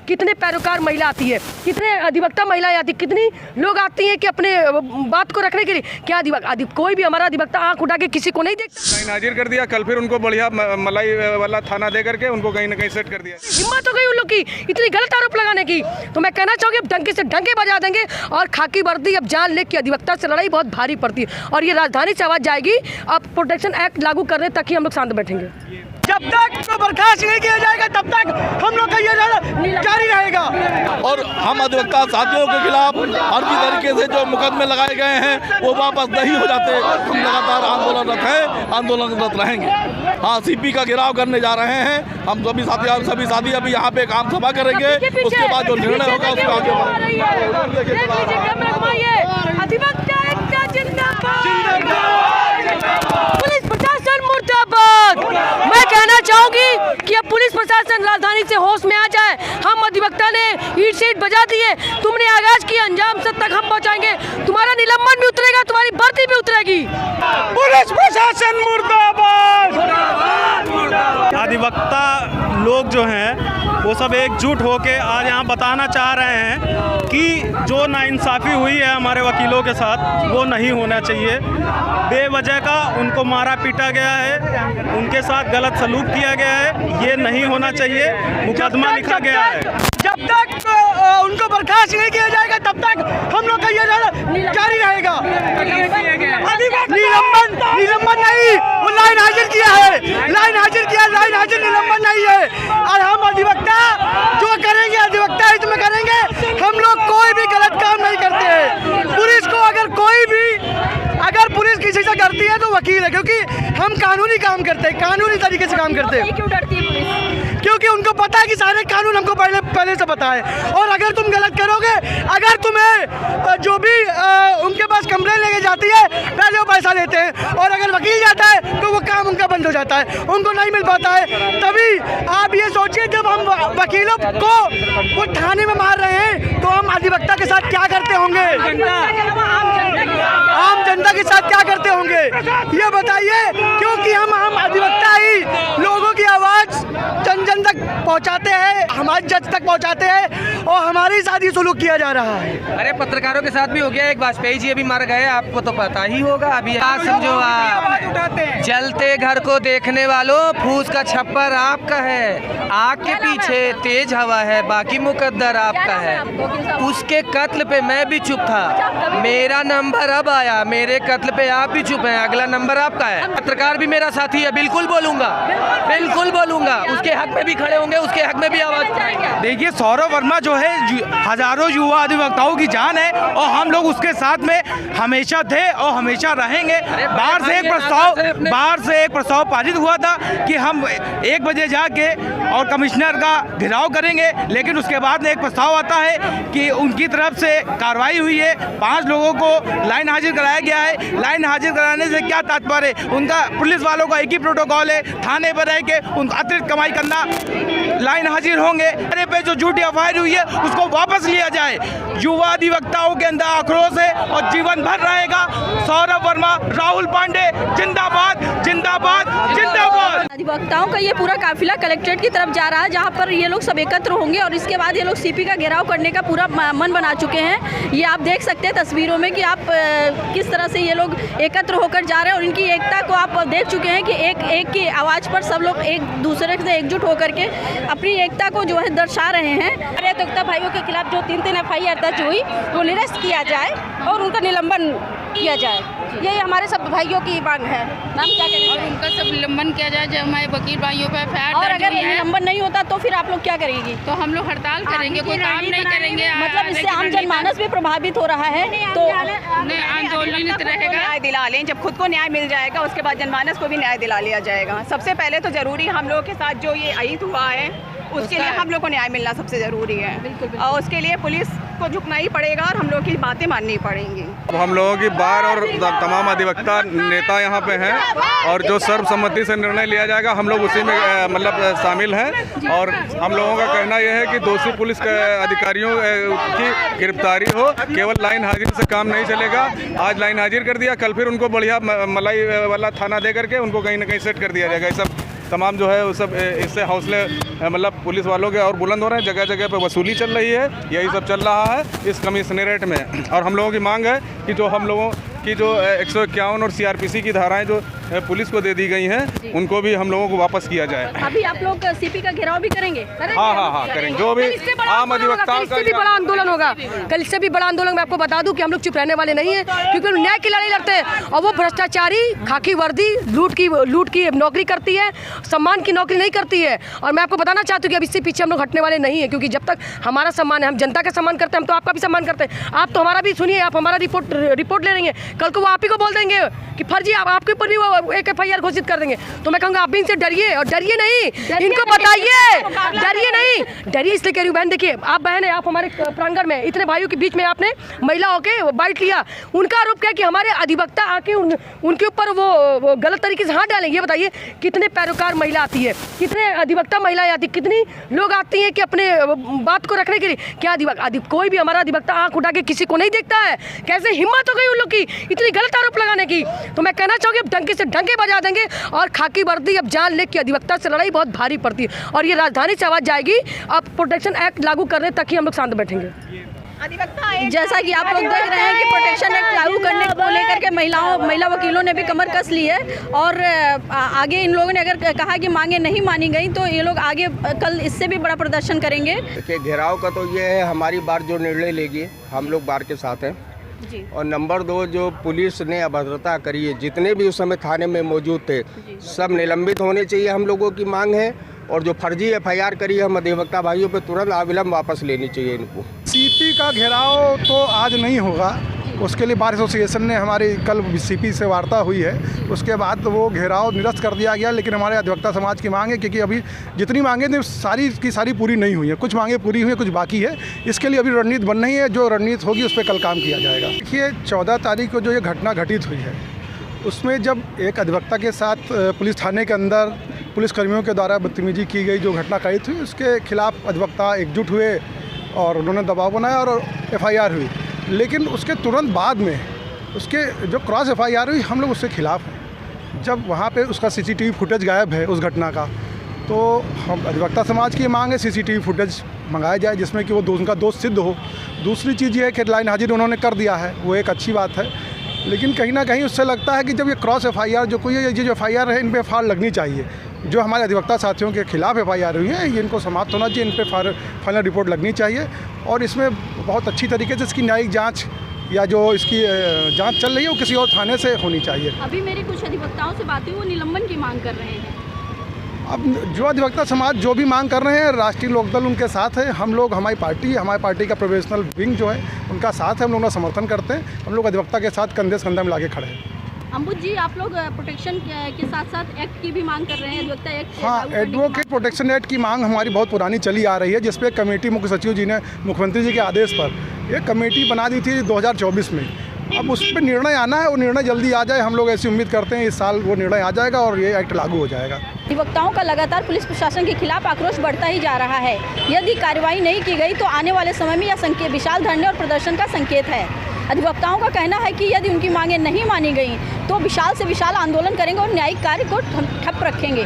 कितने पैरोकार महिला आती है, कितने अधिवक्ता महिलाएं आती, कितनी लोग आती हैं कि अपने बात को रखने के लिए। क्या कोई भी हमारा अधिवक्ता आंख उठा के किसी को नहीं देखता। कहीं हाजिर कर दिया, कल फिर उनको बढ़िया मलाई वाला थाना दे करके उनको कहीं ना कहीं सेट कर दिया। हिम्मत हो गई उन लोग की इतनी गलत आरोप लगाने की। तो मैं कहना चाहूँगी अब डंके से डंके बजा देंगे और खाकी वर्दी अब जान ले कि अधिवक्ता से लड़ाई बहुत भारी पड़ती है और ये राजधानी से आवाज जाएगी। अब प्रोटेक्शन एक्ट लागू करने तक ही हम लोग शांत बैठेंगे। जब तक तो बर्खास्त नहीं किया जाएगा तब तक हम लोग का ये जारी रहेगा। और हम अधिवक्ता साथियों के खिलाफ फर्जी तरीके से जो मुकदमे लगाए गए हैं वो वापस नहीं हो जाते। हम लगातार आंदोलनरत हैं, आंदोलनरत रहेंगे। हाँ, सीपी का घेराव करने जा रहे हैं हम सभी साथी अभी यहाँ पे काम सभा करेंगे, उसके बाद जो निर्णय होगा उसके आगे पुलिस प्रशासन मुर्दाबाद। मैं कहना चाहूंगी कि अब पुलिस प्रशासन राजधानी से होश में आ जाए। हम अधिवक्ता ने ईट सीट बजा दी है, तुमने आगाज किया, अंजाम सब तक हम पहुंचाएंगे। तुम्हारा निलंबन भी उतरेगा, तुम्हारी भर्ती भी उतरेगी। पुलिस प्रशासन मुर्दाबाद। अधिवक्ता लोग जो हैं वो सब एकजुट होके आज यहाँ बताना चाह रहे हैं कि जो नाइंसाफ़ी हुई है हमारे वकीलों के साथ वो नहीं होना चाहिए। बेवजह का उनको मारा पीटा गया है, उनके साथ गलत सलूक किया गया है, ये नहीं होना चाहिए। मुकदमा लिखा गया है। जब तक उनको बर्खास्त नहीं किया जाएगा तब तक हम लोग का ये जारी रहेगा। निलंबन नहीं, वो लाइन हाजिर किया है, लाइन हाजिर निलंबन नहीं है। और हम अधिवक्ता जो करेंगे अधिवक्ता हित में करेंगे। हम लोग कोई भी गलत काम नहीं करते हैं। पुलिस को अगर पुलिस किसी से डरती है तो वकील है, क्योंकि हम कानूनी काम करते हैं, कानूनी तरीके से काम करते हैं। क्यों डरती है पुलिस? क्योंकि उनको पता है कि सारे कानून हमको पहले से पता है। और अगर तुम गलत करोगे, अगर तुम्हें जो भी उनके पास कंप्लेन लेके जाती है पहले वो पैसा लेते हैं, और अगर वकील जाता है तो वो काम उनका बंद हो जाता है, उनको नहीं मिल पाता है। तभी आप ये सोचिए जब हम वकीलों को वो थाने में मार रहे हैं तो हम अधिवक्ता के साथ क्या करते होंगे, आम जनता के साथ क्या करते होंगे, ये बताइए। क्योंकि हम अधिवक्ता ही लोगों की आवाज़ जन तक पहुंचाते हैं, हमारे जज तक पहुंचाते हैं और हमारे साथ ही सुलूक किया जा रहा है। अरे पत्रकारों के साथ भी हो गया, एक वाजपेयी जी अभी मर गए, आपको तो पता ही होगा। अभी समझो आप जलते घर को देखने वालों, फूस का छप्पर आपका है, आग के पीछे तेज हवा है, बाकी मुकद्दर आपका है। उसके कत्ल पे मैं भी चुप था, मेरा नंबर अब आया, मेरे कत्ल पे आप भी चुप हैं, अगला नंबर आपका है। पत्रकार भी मेरा साथी है, बिल्कुल बोलूंगा, उसके हक में भी खड़े होंगे, उसके हक में भी आवाज उठाएंगे। देखिए, सौरभ वर्मा जो है हजारों युवा अधिवक्ताओं की जान है और हम लोग उसके साथ में हमेशा थे और हमेशा रहेंगे। बाहर से एक प्रस्ताव पारित हुआ था कि हम 1 बजे जाके और कमिश्नर का घेराव करेंगे, लेकिन उसके बाद में एक प्रस्ताव आता है कि उनकी तरफ से कार्रवाई हुई है, 5 लोगों को लाइन हाजिर कराया गया है। लाइन हाजिर कराने से क्या तात्पर्य, उनका पुलिस वालों का एक ही प्रोटोकॉल है, थाने पर रह के उनको अतिरिक्त कमाई करना। लाइन हाजिर होंगे, अरे पे जो झूठी अफवाह हुई है उसको वापस लिया जाए। युवा अधिवक्ताओं के अंदर आक्रोश है और जीवन भर रहेगा। सौरभ वर्मा, राहुल पांडे, जिंदाबाद जिंदाबाद जिंदाबाद। अधिवक्ताओं का ये पूरा काफिला कलेक्ट्रेट की तरफ जा रहा है, जहाँ पर ये लोग सब एकत्र होंगे और इसके बाद ये लोग सीपी का घेराव करने का पूरा मन बना चुके हैं। ये आप देख सकते हैं तस्वीरों में कि आप किस तरह से ये लोग एकत्र होकर जा रहे हैं और इनकी एकता को आप देख चुके हैं कि एक की आवाज़ पर सब लोग एक दूसरे से एकजुट होकर के अपनी एकता को जो है दर्शा रहे हैं। अरे अधिवक्ता भाइयों के खिलाफ जो 3 FIR दर्ज हुई वो निरस्त किया जाए और उनका निलंबन किया जाए, यही हमारे सब भाइयों की मांग है। नाम क्या करेंगे? और उनका सब निलंबन किया जाए, जो हमारे वकील भाइयों पर FIR और अगर निलंबन नहीं होता तो फिर आप लोग क्या करेंगी? तो हम लोग हड़ताल करेंगे, कोई काम नहीं करेंगे। मतलब इससे आम जनमानस भी प्रभावित हो रहा है, तो आंदोलित रहेगा। न्याय दिला लें, जब खुद को न्याय मिल जाएगा उसके बाद जनमानस को भी न्याय दिला लिया जाएगा। सबसे पहले तो जरूरी हम लोगों के साथ जो ये अहित हुआ है उसके लिए हम लोग को न्याय मिलना सबसे ज़रूरी है। और उसके लिए पुलिस को झुकना ही पड़ेगा और हम लोग की बातें माननी पड़ेंगी। हम लोगों की बार और तमाम अधिवक्ता नेता यहाँ पे हैं और जो सर्वसम्मति से निर्णय लिया जाएगा हम लोग उसी में मतलब शामिल हैं। और हम लोगों का कहना यह है कि दोषी पुलिस अधिकारियों की गिरफ्तारी हो, केवल लाइन हाजिर से काम नहीं चलेगा। आज लाइन हाजिर कर दिया, कल फिर उनको बढ़िया मलाई वाला थाना दे करके उनको कहीं ना कहीं सेट कर दिया जाएगा। ये सब तमाम जो है वो सब इससे हौसले मतलब पुलिस वालों के और बुलंद हो रहे हैं। जगह जगह पे वसूली चल रही है, यही सब चल रहा है इस कमिश्नरेट में। और हम लोगों की मांग है कि जो हम लोगों की जो 151 और CRPC की धाराएं जो पुलिस को दे दी गई हैं उनको भी हम लोगों को वापस किया जाए। अभी आप लोग सीपी का घेराव भी करेंगे? हाँ करेंगे। जो भी आम अधिवक्ताओं इससे भी बड़ा आंदोलन होगा, कल से भी बड़ा आंदोलन। मैं आपको बता दूं कि हम लोग चुप रहने वाले नहीं है, क्योंकि न्याय की लड़ाई लड़ते हैं और वो भ्रष्टाचारी खाकी वर्दी लूट की नौकरी करती है, सम्मान की नौकरी नहीं करती है। और मैं आपको बताना चाहती हूँ कि अब इससे पीछे हम लोग हटने वाले नहीं है, क्योंकि जब तक हमारा सम्मान है, हम जनता का सम्मान करते हैं, हम तो आपका भी सम्मान करते हैं। आप तो हमारा भी सुनिए, आप हमारा रिपोर्ट ले रही हैं, कल को वो आप ही को बोल देंगे कि फर्जी आपके ऊपर भी वो एक FIR घोषित कर देंगे। तो मैं कहूँगा आप भी इनसे डरिए, और डरिए नहीं, इनको बताइए, डरिए नहीं। डरिए इसलिए कह रही हूँ बहन, देखिए आप बहन है, आप हमारे प्रांगण में इतने भाइयों के बीच में आपने महिला होके बाइट लिया। उनका आरोप क्या है कि हमारे अधिवक्ता आके उनके ऊपर वो गलत तरीके से हाथ डालेंगे। ये बताइए कितने पैरोकार महिला आती है, कितने अधिवक्ता महिलाएं आती, कितनी लोग आती हैं कि अपने बात को रखने के लिए। क्या कोई भी हमारा अधिवक्ता आँख उठा के किसी को नहीं देखता है? कैसे हिम्मत हो गई उन लोग की इतनी गलत आरोप लगाने की? तो मैं कहना चाहूँगी अब डंके से डंके बजा देंगे, और खाकी वर्दी अब जान ले कि अधिवक्ता से लड़ाई बहुत भारी पड़ती है, और ये राजधानी से आवाज़ जाएगी। अब प्रोटेक्शन एक्ट लागू करने तक ही हम लोग शांत बैठेंगे। जैसा कि आप लोग देख रहे हैं कि प्रोटेक्शन एक्ट लागू करने को लेकर के महिला वकीलों ने भी कमर कस ली है, और आगे इन लोगों ने अगर कहा कि मांगे नहीं मानी गई तो ये लोग आगे कल इससे भी बड़ा प्रदर्शन करेंगे। देखिए, घेराव का तो ये है, हमारी बार जो निर्णय लेगी हम लोग बार के साथ हैं जी। और नंबर 2, जो पुलिस ने अभद्रता करी है, जितने भी उस समय थाने में मौजूद थे सब निलंबित होने चाहिए, हम लोगों की मांग है। और जो फर्जी FIR करी है हम अधिवक्ता भाइयों पे तुरंत अविलंब वापस लेनी चाहिए इनको। CP का घेराव तो आज नहीं होगा, उसके लिए बार एसोसिएशन ने हमारी कल CP से वार्ता हुई है, उसके बाद वो घेराव निरस्त कर दिया गया। लेकिन हमारे अधिवक्ता समाज की मांग है, क्योंकि अभी जितनी मांगे थी सारी की सारी पूरी नहीं हुई है, कुछ मांगे पूरी हुई है, कुछ बाकी है। इसके लिए अभी रणनीति बन रही है, जो रणनीति होगी उस पर कल काम किया जाएगा। देखिए, 14 तारीख को जो ये घटना घटित हुई है, उसमें जब एक अधिवक्ता के साथ पुलिस थाने के अंदर पुलिसकर्मियों के द्वारा बदतमीजी की गई, जो घटना घटित हुई, उसके खिलाफ अधिवक्ता एकजुट हुए और उन्होंने दबाव बनाया और FIR हुई। लेकिन उसके तुरंत बाद में उसके जो क्रॉस FIR हुई, हम लोग उसके खिलाफ हैं। जब वहाँ पे उसका CCTV फुटेज गायब है उस घटना का, तो हम अधिवक्ता समाज की मांग है CCTV फुटेज मंगाया जाए, जिसमें कि वो उनका दोष सिद्ध हो। दूसरी चीज़ ये है कि लाइन हाजिर उन्होंने कर दिया है, वो एक अच्छी बात है। लेकिन कहीं ना कहीं उससे लगता है कि जब ये क्रॉस FIR जो कोई ये जो FIR है, इन पर फाड़ लगनी चाहिए। जो हमारे अधिवक्ता साथियों के खिलाफ FIR हुई है, ये इनको समाप्त होना चाहिए, इन पर फाइनल रिपोर्ट लगनी चाहिए, और इसमें बहुत अच्छी तरीके से इसकी न्यायिक जांच या जो इसकी जांच चल रही है वो किसी और थाने से होनी चाहिए। अभी मेरी कुछ अधिवक्ताओं से बात हुई, वो निलंबन की मांग कर रहे हैं। अब जो अधिवक्ता समाज जो भी मांग कर रहे हैं, राष्ट्रीय लोकदल उनके साथ है। हम लोग, हमारी पार्टी का प्रोफेशनल विंग जो है उनका साथ है, हम लोग उनका समर्थन करते हैं। हम लोग अधिवक्ता के साथ कंधे से कंधा मिला के खड़े हैं। अम्बुज जी, आप लोग प्रोटेक्शन के साथ साथ एक्ट की भी मांग कर रहे हैं, अधिवक्ता एक्ट? हाँ, एडवोकेट प्रोटेक्शन एक्ट की मांग हमारी बहुत पुरानी चली आ रही है, जिस पे कमेटी मुख्य सचिव जी ने मुख्यमंत्री जी के आदेश पर एक कमेटी बना दी थी 2024 में। अब उस पर निर्णय आना है, वो निर्णय जल्दी आ जाए, हम लोग ऐसी उम्मीद करते हैं इस साल वो निर्णय आ जाएगा और ये एक्ट लागू हो जाएगा। अधिवक्ताओं का लगातार पुलिस प्रशासन के खिलाफ आक्रोश बढ़ता ही जा रहा है। यदि कार्रवाई नहीं की गई तो आने वाले समय में यह विशाल धरने और प्रदर्शन का संकेत है। अधिवक्ताओं का कहना है कि यदि उनकी मांगें नहीं मानी गई तो विशाल से विशाल आंदोलन करेंगे और न्यायिक कार्य को ठप रखेंगे।